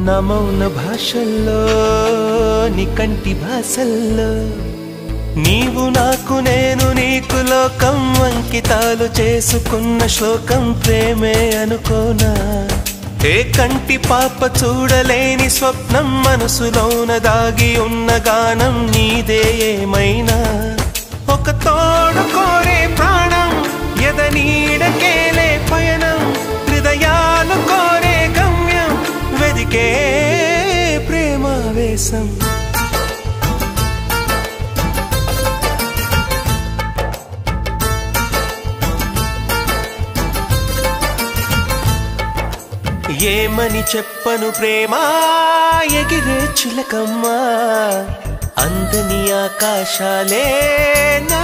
నా మౌన భాషల్లో నీ కంటి భాషల్లో నీవు నాకు నేను నీకు లోకం అంకితాలు చేసుకున్న శ్లోకం ప్రేమే అనుకోనా ఏ కంటి పాప చూడలేని స్వప్నం మనసులోన దాగి ఉన్న గానం నీదే ఏమైనా ఒక తోడు కోరే ప్రాణం ఎదనీడకేలే పయనం హృదయాలు కోరే గమ్యం వెదికే ప్రేమావేశం ఏమని చెప్పను ప్రేమా ఎగిరే చిలకమ్మా అందని ఆకాశాలే నా